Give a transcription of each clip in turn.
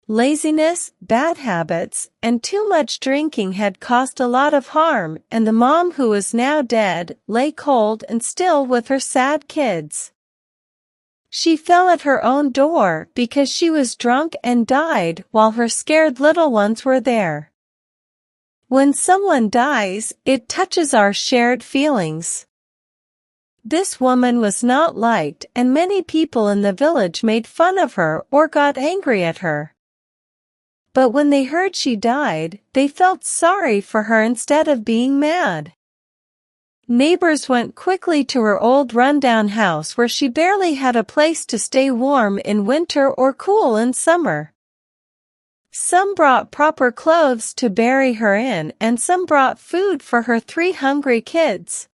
Laziness, bad habits, and too much drinking had caused a lot of harm, and the mom, who was now dead, lay cold and still with her sad kids. She fell at her own door because she was drunk and died while her scared little ones were there. When someone dies, it touches our shared feelings. This woman was not liked, and many people in the village made fun of her or got angry at her. But when they heard she died, they felt sorry for her instead of being mad. Neighbors went quickly to her old rundown house, where she barely had a place to stay warm in winter or cool in summer. Some brought proper clothes to bury her in, and some brought food for her 3 hungry kids.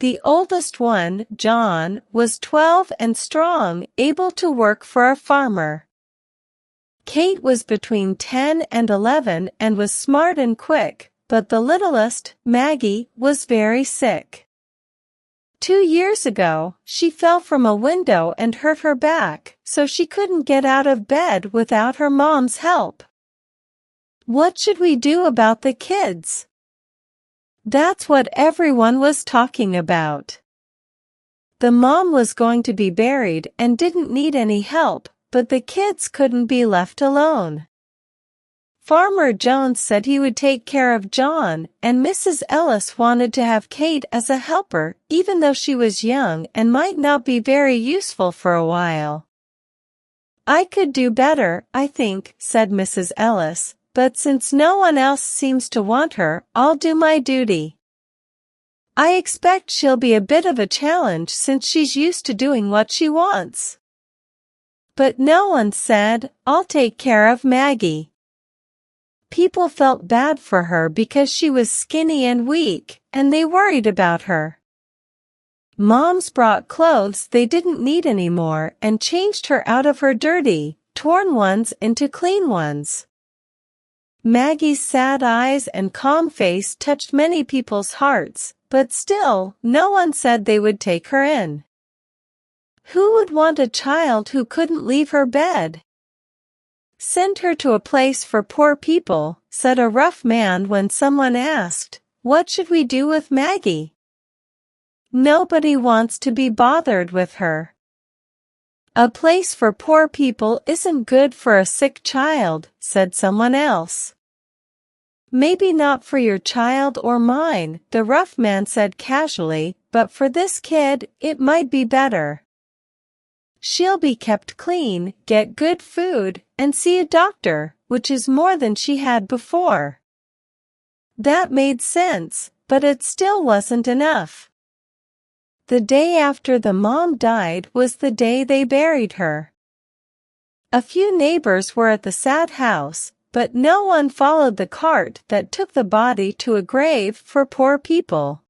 The oldest one, John, was 12 and strong, able to work for a farmer. Kate was between 10 and 11 and was smart and quick, but the littlest, Maggie, was very sick. 2 years ago, she fell from a window and hurt her back, so she couldn't get out of bed without her mom's help. What should we do about the kids? That's what everyone was talking about. The mom was going to be buried and didn't need any help, but the kids couldn't be left alone. Farmer Jones said he would take care of John, and Mrs. Ellis wanted to have Kate as a helper, even though she was young and might not be very useful for a while. "I could do better, I think," said Mrs. Ellis, "but since no one else seems to want her, I'll do my duty. I expect she'll be a bit of a challenge since she's used to doing what she wants." But no one said, "I'll take care of Maggie." People felt bad for her because she was skinny and weak, and they worried about her. Moms brought clothes they didn't need anymore and changed her out of her dirty, torn ones into clean ones. Maggie's sad eyes and calm face touched many people's hearts, but still, no one said they would take her in. Who would want a child who couldn't leave her bed? "Send her to a place for poor people," said a rough man when someone asked, "What should we do with Maggie?" "Nobody wants to be bothered with her." "A place for poor people isn't good for a sick child," said someone else. "Maybe not for your child or mine," the rough man said casually, "but for this kid, it might be better. She'll be kept clean, get good food, and see a doctor, which is more than she had before." That made sense, but it still wasn't enough. The day after the mom died was the day they buried her. A few neighbors were at the sad house, but no one followed the cart that took the body to a grave for poor people.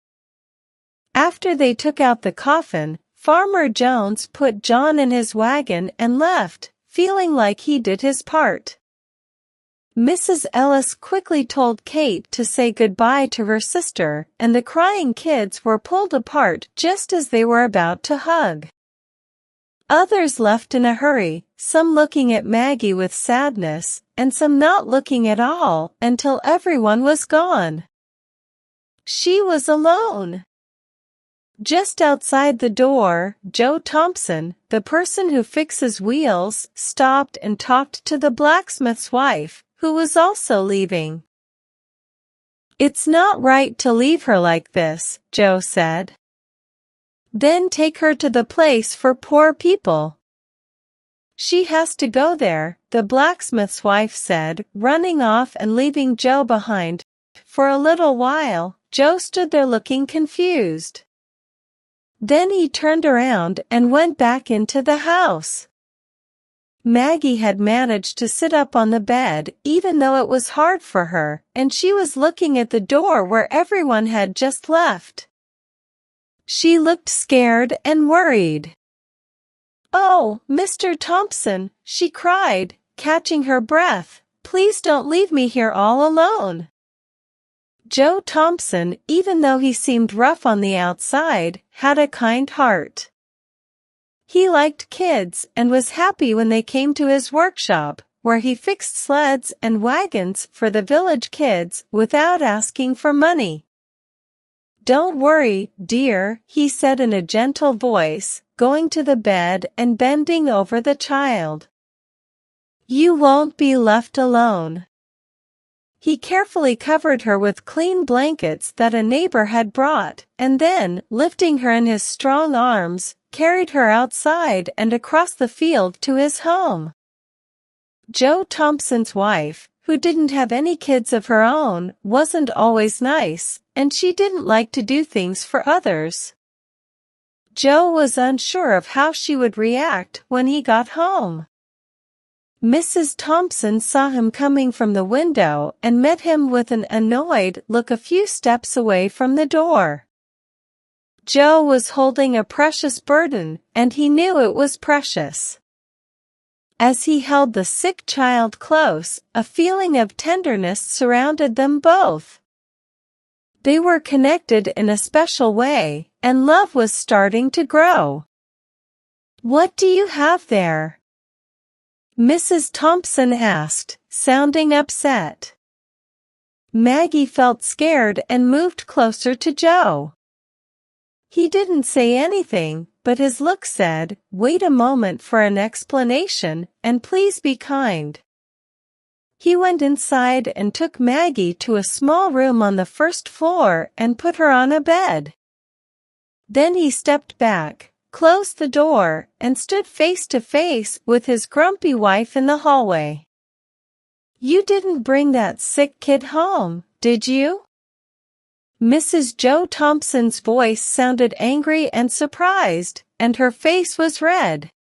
After they took out the coffin, Farmer Jones put John in his wagon and left, feeling like he did his part. Mrs. Ellis quickly told Kate to say goodbye to her sister, and the crying kids were pulled apart just as they were about to hug. Others left in a hurry, some looking at Maggie with sadness, and some not looking at all, until everyone was gone. She was alone. Just outside the door, Joe Thompson, the person who fixes wheels, stopped and talked to the blacksmith's wife, who was also leaving. "It's not right to leave her like this," Joe said. "Then take her to the place for poor people." "She has to go there," the blacksmith's wife said, running off and leaving Joe behind. For a little while, Joe stood there looking confused. Then he turned around and went back into the house. Maggie had managed to sit up on the bed, even though it was hard for her, and she was looking at the door where everyone had just left. She looked scared and worried. "Oh, Mr. Thompson," she cried, catching her breath, "please don't leave me here all alone." Joe Thompson, even though he seemed rough on the outside, had a kind heart. He liked kids and was happy when they came to his workshop, where he fixed sleds and wagons for the village kids without asking for money. "Don't worry, dear," he said in a gentle voice, going to the bed and bending over the child. "You won't be left alone." He carefully covered her with clean blankets that a neighbor had brought, and then, lifting her in his strong arms, carried her outside and across the field to his home. Joe Thompson's wife, who didn't have any kids of her own, wasn't always nice, and she didn't like to do things for others. Joe was unsure of how she would react when he got home. Mrs. Thompson saw him coming from the window and met him with an annoyed look a few steps away from the door. Joe was holding a precious burden, and he knew it was precious. As he held the sick child close, a feeling of tenderness surrounded them both. They were connected in a special way, and love was starting to grow. "What do you have there?" Mrs. Thompson asked, sounding upset. Maggie felt scared and moved closer to Joe. He didn't say anything, but his look said, "Wait a moment for an explanation, and please be kind." He went inside and took Maggie to a small room on the first floor and put her on a bed. Then he stepped back, closed the door, and stood face to face with his grumpy wife in the hallway. "You didn't bring that sick kid home, did you?" Mrs. Joe Thompson's voice sounded angry and surprised, and her face was red.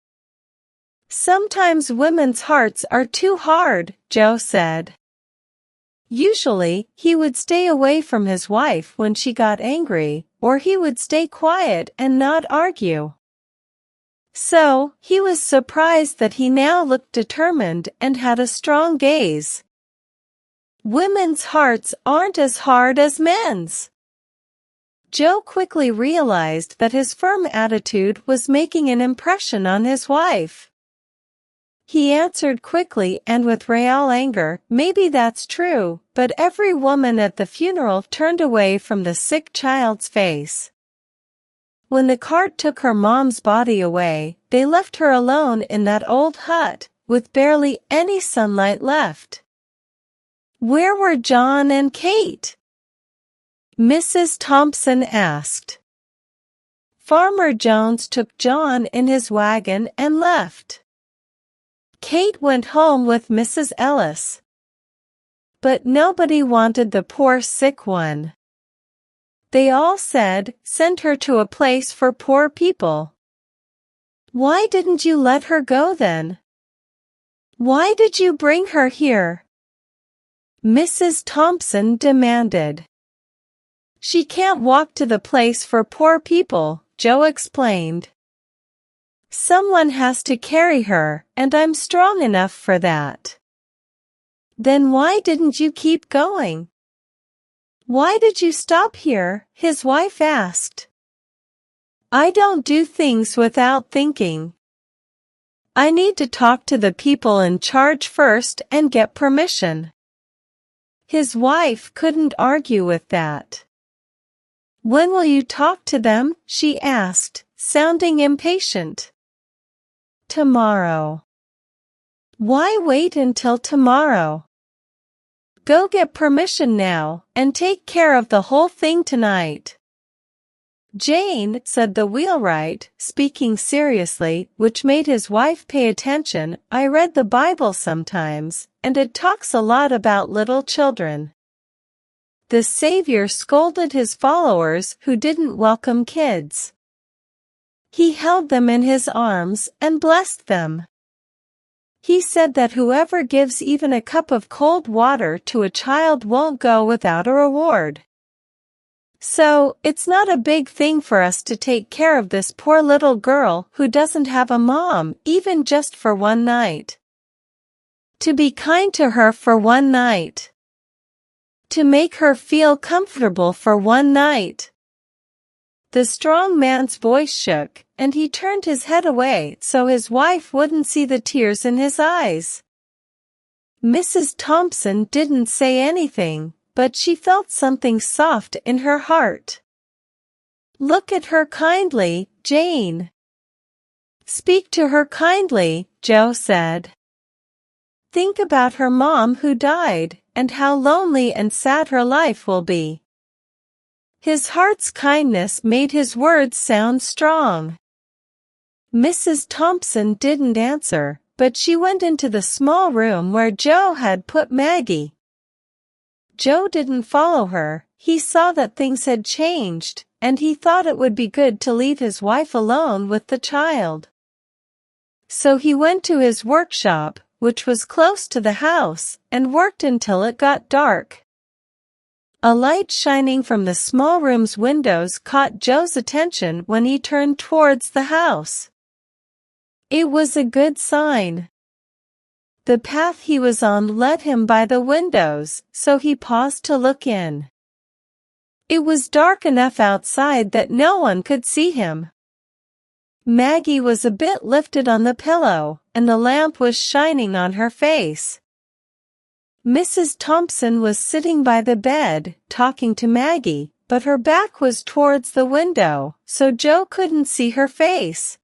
"Sometimes women's hearts are too hard," Joe said. Usually, he would stay away from his wife when she got angry, or he would stay quiet and not argue. So, he was surprised that he now looked determined and had a strong gaze. "Women's hearts aren't as hard as men's." Joe quickly realized that his firm attitude was making an impression on his wife. He answered quickly and with real anger, "Maybe that's true," but every woman at the funeral turned away from the sick child's face. When the cart took her mom's body away, they left her alone in that old hut, with barely any sunlight left. "Where were John and Kate?" Mrs. Thompson asked. "Farmer Jones took John in his wagon and left. Kate went home with Mrs. Ellis. But nobody wanted the poor sick one. They all said, 'Send her to a place for poor people.' Why didn't you let her go then? Why did you bring her here?" Mrs. Thompson demanded. "She can't walk to the place for poor people," Joe explained. "Someone has to carry her, and I'm strong enough for that." "Then why didn't you keep going?" "Why did you stop here?" his wife asked. "I don't do things without thinking. I need to talk to the people in charge first and get permission." His wife couldn't argue with that. "When will you talk to them?" she asked, sounding impatient. "Tomorrow." "Why wait until tomorrow? Go get permission now, and take care of the whole thing tonight." "Jane," said the wheelwright, speaking seriously, which made his wife pay attention, "I read the Bible sometimes, and it talks a lot about little children. The Savior scolded his followers who didn't welcome kids. He held them in his arms and blessed them. He said that whoever gives even a cup of cold water to a child won't go without a reward. So, it's not a big thing for us to take care of this poor little girl who doesn't have a mom, even just for one night. To be kind to her for one night. To make her feel comfortable for one night." The strong man's voice shook, and he turned his head away so his wife wouldn't see the tears in his eyes. Mrs. Thompson didn't say anything, but she felt something soft in her heart. "Look at her kindly, Jane." "Speak to her kindly," Joe said. "Think about her mom who died, and how lonely and sad her life will be." His heart's kindness made his words sound strong. Mrs. Thompson didn't answer, but she went into the small room where Joe had put Maggie. Joe didn't follow her. He saw that things had changed, and he thought it would be good to leave his wife alone with the child. So he went to his workshop, which was close to the house, and worked until it got dark. A light shining from the small room's windows caught Joe's attention when he turned towards the house. It was a good sign. The path he was on led him by the windows, so he paused to look in. It was dark enough outside that no one could see him. Maggie was a bit lifted on the pillow, and the lamp was shining on her face. Mrs. Thompson was sitting by the bed, talking to Maggie, but her back was towards the window, so Joe couldn't see her face.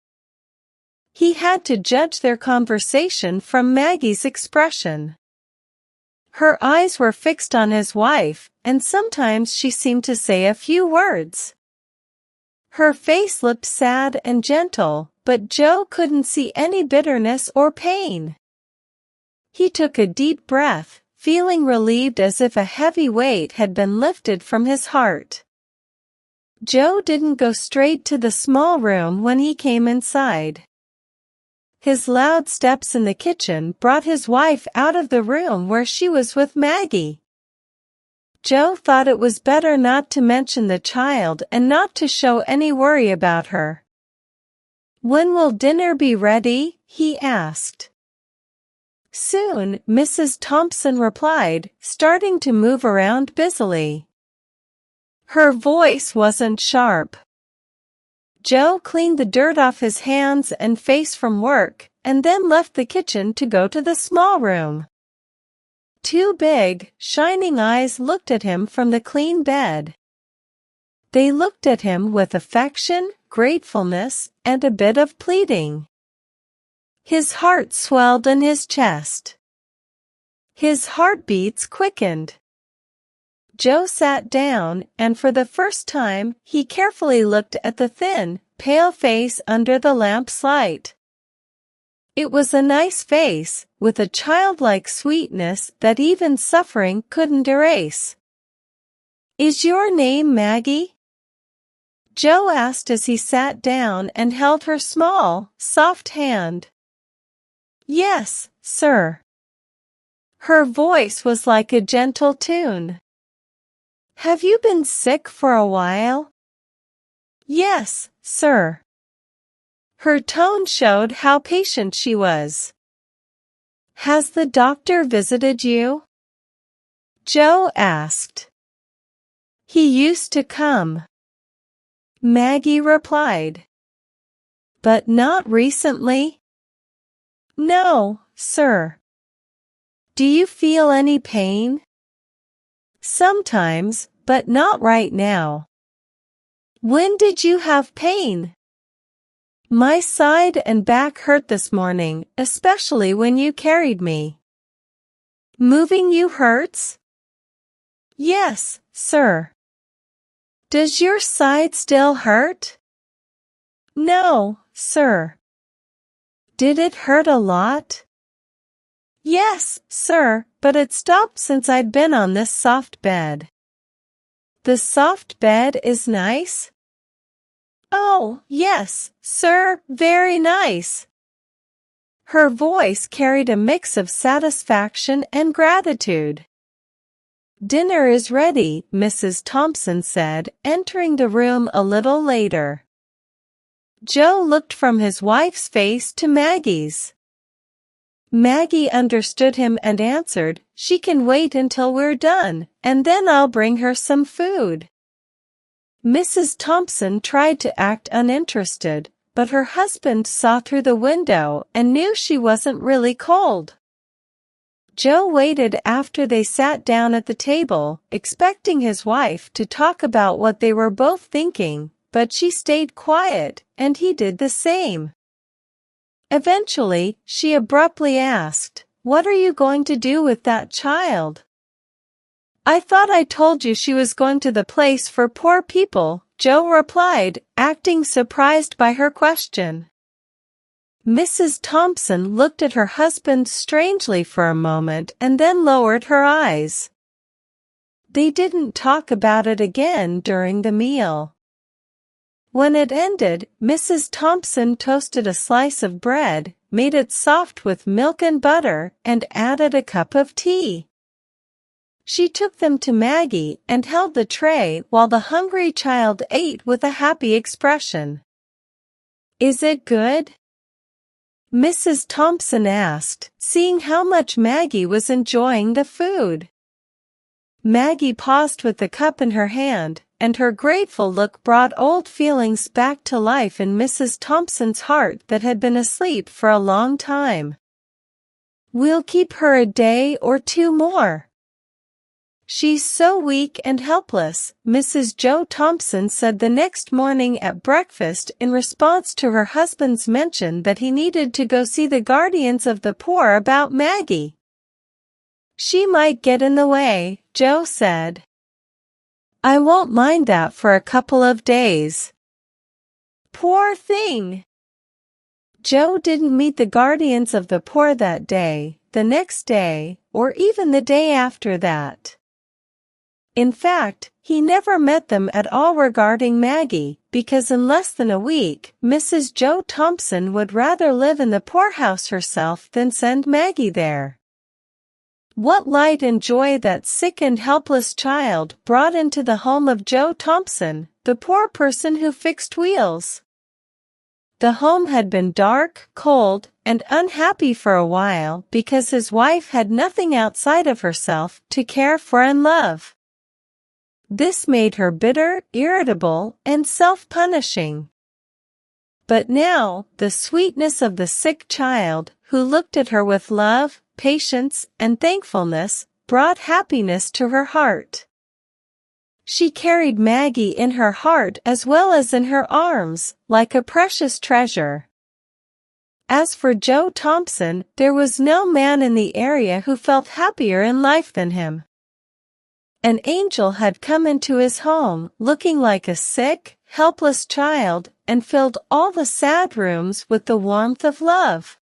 He had to judge their conversation from Maggie's expression. Her eyes were fixed on his wife, and sometimes she seemed to say a few words. Her face looked sad and gentle, but Joe couldn't see any bitterness or pain. He took a deep breath, feeling relieved as if a heavy weight had been lifted from his heart. Joe didn't go straight to the small room when he came inside. His loud steps in the kitchen brought his wife out of the room where she was with Maggie. Joe thought it was better not to mention the child and not to show any worry about her. "When will dinner be ready?" he asked. "Soon," Mrs. Thompson replied, starting to move around busily. Her voice wasn't sharp. Joe cleaned the dirt off his hands and face from work, and then left the kitchen to go to the small room. Two big, shining eyes looked at him from the clean bed. They looked at him with affection, gratefulness, and a bit of pleading. His heart swelled in his chest. His heartbeats quickened. Joe sat down, and for the first time, he carefully looked at the thin, pale face under the lamp's light. It was a nice face, with a childlike sweetness that even suffering couldn't erase. "Is your name Maggie?" Joe asked as he sat down and held her small, soft hand. "Yes, sir." Her voice was like a gentle tune. "Have you been sick for a while?" "Yes, sir." Her tone showed how patient she was. "Has the doctor visited you?" Joe asked. "He used to come," Maggie replied. "But not recently?" "No, sir." "Do you feel any pain?" "Sometimes, but not right now." "When did you have pain?" "My side and back hurt this morning, especially when you carried me." "Moving you hurts?" "Yes, sir." "Does your side still hurt?" "No, sir." "Did it hurt a lot?" "Yes, sir, but it stopped since I've been on this soft bed." "The soft bed is nice?" "Oh, yes, sir, very nice." Her voice carried a mix of satisfaction and gratitude. "Dinner is ready," Mrs. Thompson said, entering the room a little later. Joe looked from his wife's face to Maggie's. Maggie understood him and answered, "She can wait until we're done, and then I'll bring her some food." Mrs. Thompson tried to act uninterested, but her husband saw through the window and knew she wasn't really cold. Joe waited after they sat down at the table, expecting his wife to talk about what they were both thinking, but she stayed quiet, and he did the same. Eventually, she abruptly asked, "What are you going to do with that child?" "I thought I told you she was going to the place for poor people," Joe replied, acting surprised by her question. Mrs. Thompson looked at her husband strangely for a moment and then lowered her eyes. They didn't talk about it again during the meal. When it ended, Mrs. Thompson toasted a slice of bread, made it soft with milk and butter, and added a cup of tea. She took them to Maggie and held the tray while the hungry child ate with a happy expression. "Is it good?" Mrs. Thompson asked, seeing how much Maggie was enjoying the food. Maggie paused with the cup in her hand, and her grateful look brought old feelings back to life in Mrs. Thompson's heart that had been asleep for a long time. "We'll keep her a day or two more. She's so weak and helpless," Mrs. Joe Thompson said the next morning at breakfast in response to her husband's mention that he needed to go see the guardians of the poor about Maggie. "She might get in the way," Joe said. "I won't mind that for a couple of days." Poor thing! Joe didn't meet the guardians of the poor that day, the next day, or even the day after that. In fact, he never met them at all regarding Maggie, because in less than a week, Mrs. Joe Thompson would rather live in the poorhouse herself than send Maggie there. What light and joy that sick and helpless child brought into the home of Joe Thompson, the poor person who fixed wheels. The home had been dark, cold, and unhappy for a while because his wife had nothing outside of herself to care for and love. This made her bitter, irritable, and self-punishing. But now, the sweetness of the sick child, who looked at her with love, patience, and thankfulness, brought happiness to her heart. She carried Maggie in her heart as well as in her arms, like a precious treasure. As for Joe Thompson, there was no man in the area who felt happier in life than him. An angel had come into his home, looking like a sick, helpless child, and filled all the sad rooms with the warmth of love.